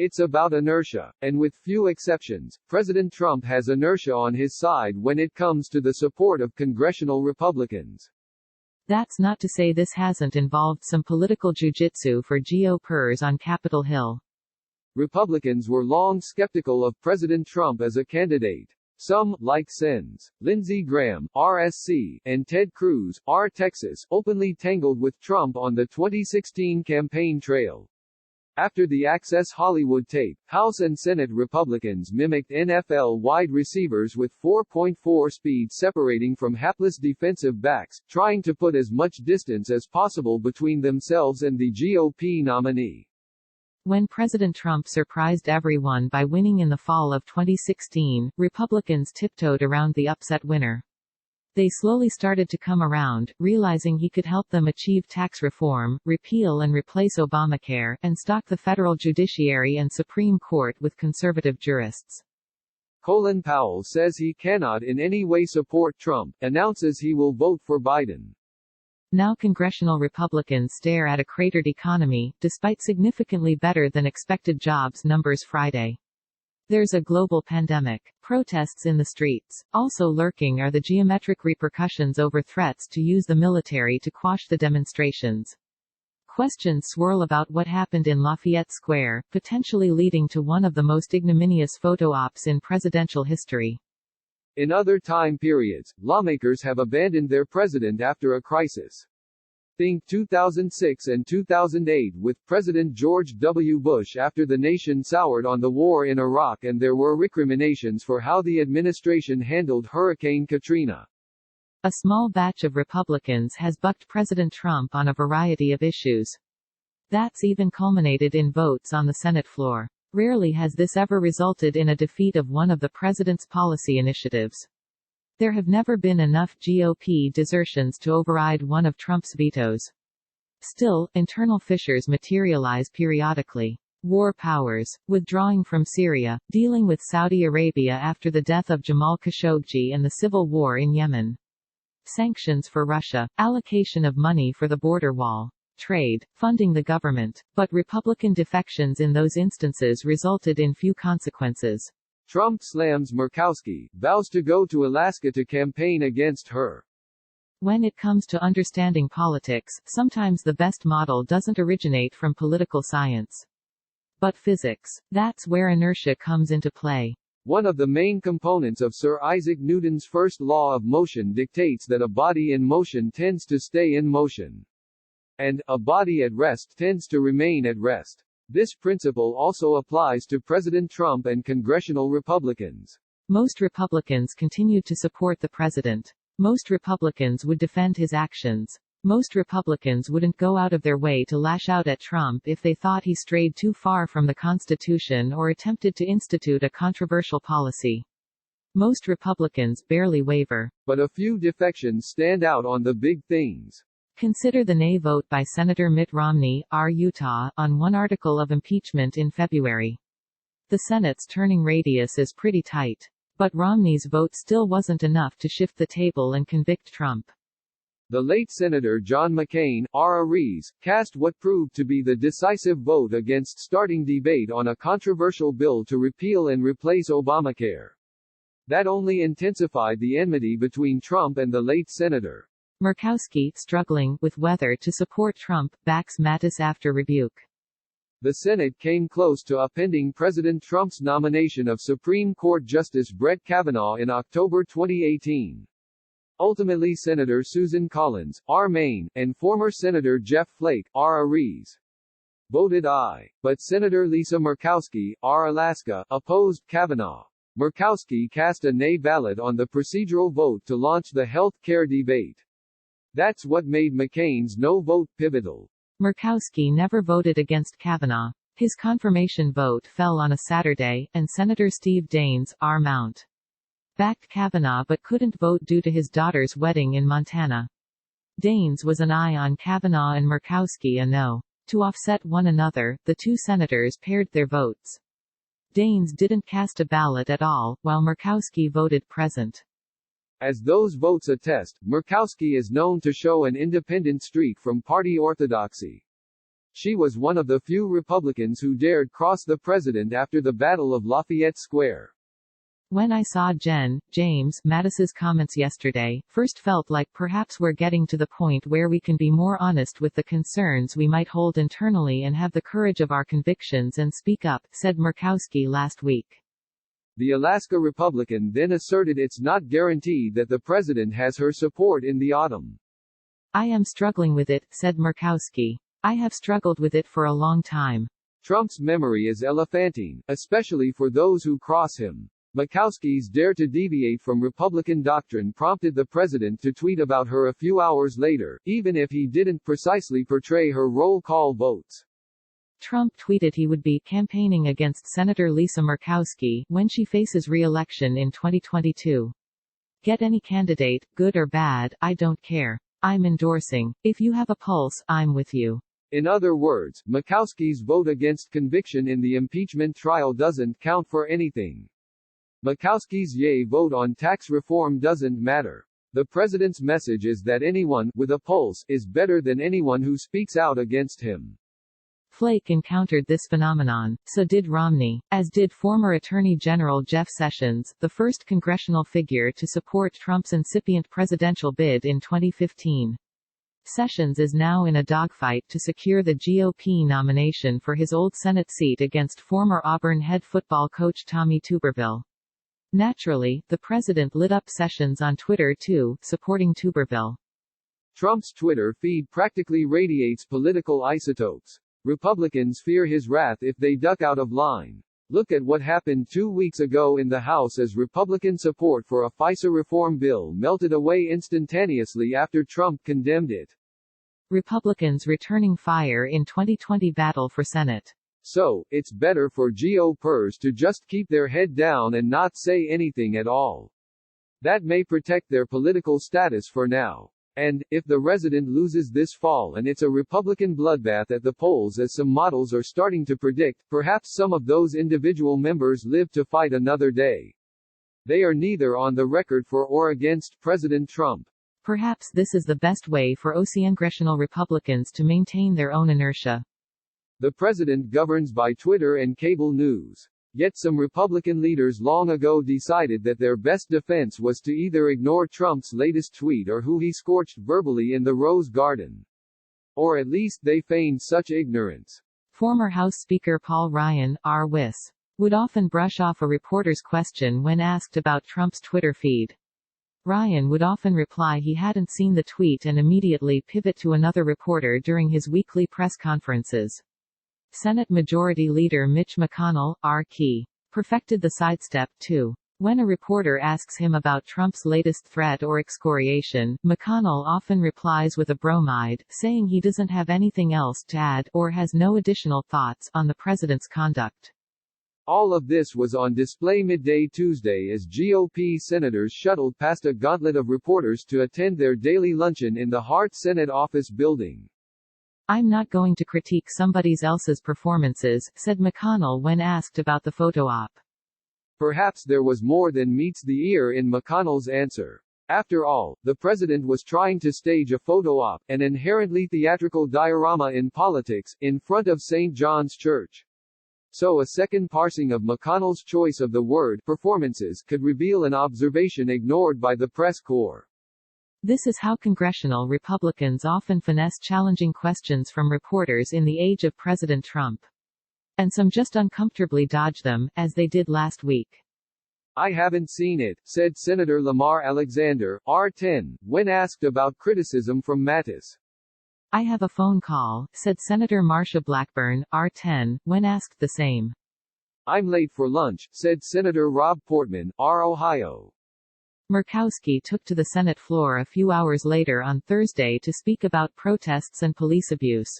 It's about inertia. And with few exceptions, President Trump has inertia on his side when it comes to the support of congressional Republicans. That's not to say this hasn't involved some political jujitsu for GOPers on Capitol Hill. Republicans were long skeptical of President Trump as a candidate. Some, like Sens. Lindsey Graham, RSC, and Ted Cruz, R. Texas, openly tangled with Trump on the 2016 campaign trail. After the Access Hollywood tape, House and Senate Republicans mimicked NFL wide receivers with 4.4 speed separating from hapless defensive backs, trying to put as much distance as possible between themselves and the GOP nominee. When President Trump surprised everyone by winning in the fall of 2016, Republicans tiptoed around the upset winner. They slowly started to come around, realizing he could help them achieve tax reform, repeal and replace Obamacare, and stock the federal judiciary and Supreme Court with conservative jurists. Colin Powell says he cannot in any way support Trump, announces he will vote for Biden. Now congressional Republicans stare at a cratered economy, despite significantly better than expected jobs numbers Friday. There's a global pandemic. Protests in the streets. Also lurking are the geometric repercussions over threats to use the military to quash the demonstrations. Questions swirl about what happened in Lafayette Square, potentially leading to one of the most ignominious photo ops in presidential history. In other time periods, lawmakers have abandoned their president after a crisis. Think 2006 and 2008 with President George W. Bush after the nation soured on the war in Iraq and there were recriminations for how the administration handled Hurricane Katrina. A small batch of Republicans has bucked President Trump on a variety of issues. That's even culminated in votes on the Senate floor. Rarely has this ever resulted in a defeat of one of the president's policy initiatives. There have never been enough GOP desertions to override one of Trump's vetoes. Still, internal fissures materialize periodically. War powers, withdrawing from Syria, dealing with Saudi Arabia after the death of Jamal Khashoggi and the civil war in Yemen. Sanctions for Russia, allocation of money for the border wall. Trade, funding the government. But Republican defections in those instances resulted in few consequences. Trump slams Murkowski, vows to go to Alaska to campaign against her. When it comes to understanding politics, sometimes the best model doesn't originate from political science, but physics. That's where inertia comes into play. One of the main components of Sir Isaac Newton's first law of motion dictates that a body in motion tends to stay in motion, and a body at rest tends to remain at rest. This principle also applies to President Trump and congressional Republicans. Most Republicans continued to support the president. Most Republicans would defend his actions. Most Republicans wouldn't go out of their way to lash out at Trump if they thought he strayed too far from the Constitution or attempted to institute a controversial policy. Most Republicans barely waver. But a few defections stand out on the big things. Consider the nay vote by Senator Mitt Romney, R. Utah, on one article of impeachment in February. The Senate's turning radius is pretty tight. But Romney's vote still wasn't enough to shift the table and convict Trump. The late Senator John McCain, R. Rees, cast what proved to be the decisive vote against starting debate on a controversial bill to repeal and replace Obamacare. That only intensified the enmity between Trump and the late senator. Murkowski, struggling with whether to support Trump, backs Mattis after rebuke. The Senate came close to appending President Trump's nomination of Supreme Court Justice Brett Kavanaugh in October 2018. Ultimately Senator Susan Collins, R. Maine, and former Senator Jeff Flake, R. Rees, voted aye. But Senator Lisa Murkowski, R. Alaska, opposed Kavanaugh. Murkowski cast a nay ballot on the procedural vote to launch the health care debate. That's what made McCain's no vote pivotal. Murkowski never voted against Kavanaugh. His confirmation vote fell on a Saturday, and Senator Steve Daines, R. Mount, backed Kavanaugh but couldn't vote due to his daughter's wedding in Montana. Daines was an aye on Kavanaugh and Murkowski a no. To offset one another, the two senators paired their votes. Daines didn't cast a ballot at all, while Murkowski voted present. As those votes attest, Murkowski is known to show an independent streak from party orthodoxy. She was one of the few Republicans who dared cross the president after the Battle of Lafayette Square. When I saw James Mattis's comments yesterday, first felt like perhaps we're getting to the point where we can be more honest with the concerns we might hold internally and have the courage of our convictions and speak up, said Murkowski last week. The Alaska Republican then asserted it's not guaranteed that the president has her support in the autumn. I am struggling with it, said Murkowski. I have struggled with it for a long time. Trump's memory is elephantine, especially for those who cross him. Murkowski's dare to deviate from Republican doctrine prompted the president to tweet about her a few hours later, even if he didn't precisely portray her roll call votes. Trump tweeted he would be campaigning against Senator Lisa Murkowski when she faces re-election in 2022. Get any candidate, good or bad, I don't care. I'm endorsing. If you have a pulse, I'm with you. In other words, Murkowski's vote against conviction in the impeachment trial doesn't count for anything. Murkowski's yay vote on tax reform doesn't matter. The president's message is that anyone with a pulse is better than anyone who speaks out against him. Flake encountered this phenomenon, so did Romney, as did former Attorney General Jeff Sessions, the first congressional figure to support Trump's incipient presidential bid in 2015. Sessions is now in a dogfight to secure the GOP nomination for his old Senate seat against former Auburn head football coach Tommy Tuberville. Naturally, the president lit up Sessions on Twitter too, supporting Tuberville. Trump's Twitter feed practically radiates political isotopes. Republicans fear his wrath if they duck out of line. Look at what happened 2 weeks ago in the House as Republican support for a FISA reform bill melted away instantaneously after Trump condemned it. Republicans returning fire in 2020 battle for Senate. So, it's better for GOPers to just keep their head down and not say anything at all. That may protect their political status for now. And, if the resident loses this fall and it's a Republican bloodbath at the polls as some models are starting to predict, perhaps some of those individual members live to fight another day. They are neither on the record for or against President Trump. Perhaps this is the best way for congressional Republicans to maintain their own inertia. The president governs by Twitter and cable news. Yet some Republican leaders long ago decided that their best defense was to either ignore Trump's latest tweet or who he scorched verbally in the Rose Garden. Or at least they feigned such ignorance. Former House Speaker Paul Ryan, R.Wis., would often brush off a reporter's question when asked about Trump's Twitter feed. Ryan would often reply he hadn't seen the tweet and immediately pivot to another reporter during his weekly press conferences. Senate Majority Leader Mitch McConnell, R.K., perfected the sidestep, too. When a reporter asks him about Trump's latest threat or excoriation, McConnell often replies with a bromide, saying he doesn't have anything else to add, or has no additional thoughts, on the president's conduct. All of this was on display midday Tuesday as GOP senators shuttled past a gauntlet of reporters to attend their daily luncheon in the Hart Senate office building. I'm not going to critique somebody else's performances, said McConnell when asked about the photo op. Perhaps there was more than meets the ear in McConnell's answer. After all, the president was trying to stage a photo op, an inherently theatrical diorama in politics, in front of St. John's Church. So a second parsing of McConnell's choice of the word performances could reveal an observation ignored by the press corps. This is how congressional Republicans often finesse challenging questions from reporters in the age of President Trump. And some just uncomfortably dodge them, as they did last week. I haven't seen it, said Senator Lamar Alexander, R10, when asked about criticism from Mattis. I have a phone call, said Senator Marsha Blackburn, R10, when asked the same. I'm late for lunch, said Senator Rob Portman, R Ohio. Murkowski took to the Senate floor a few hours later on Thursday to speak about protests and police abuse.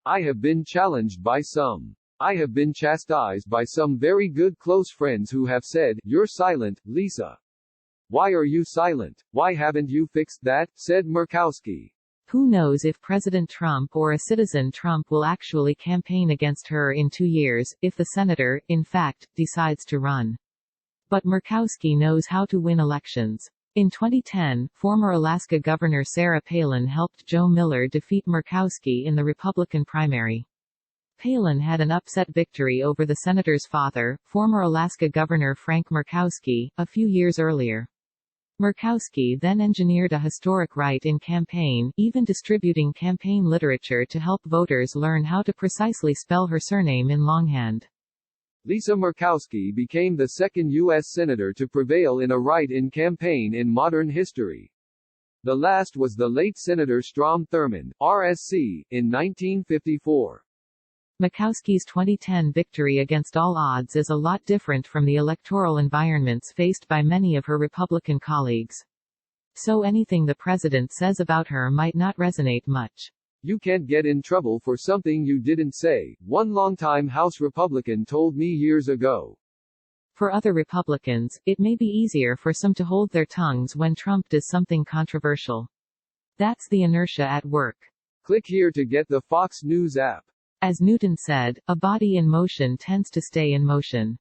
I have been challenged by some. I have been chastised by some very good close friends who have said, "You're silent, Lisa. Why are you silent? Why haven't you fixed that?" said Murkowski. Who knows if President Trump or a citizen Trump will actually campaign against her in 2 years, if the senator, in fact, decides to run. But Murkowski knows how to win elections. In 2010, former Alaska Governor Sarah Palin helped Joe Miller defeat Murkowski in the Republican primary. Palin had an upset victory over the senator's father, former Alaska Governor Frank Murkowski, a few years earlier. Murkowski then engineered a historic write-in campaign, even distributing campaign literature to help voters learn how to precisely spell her surname in longhand. Lisa Murkowski became the second U.S. Senator to prevail in a write-in campaign in modern history. The last was the late Senator Strom Thurmond, RSC, in 1954. Murkowski's 2010 victory against all odds is a lot different from the electoral environments faced by many of her Republican colleagues. So anything the president says about her might not resonate much. You can't get in trouble for something you didn't say, one longtime House Republican told me years ago. For other Republicans, it may be easier for some to hold their tongues when Trump does something controversial. That's the inertia at work. Click here to get the Fox News app. As Newton said, a body in motion tends to stay in motion.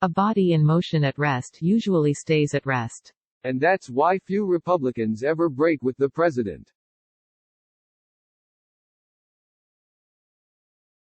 A body in motion at rest usually stays at rest. And that's why few Republicans ever break with the president.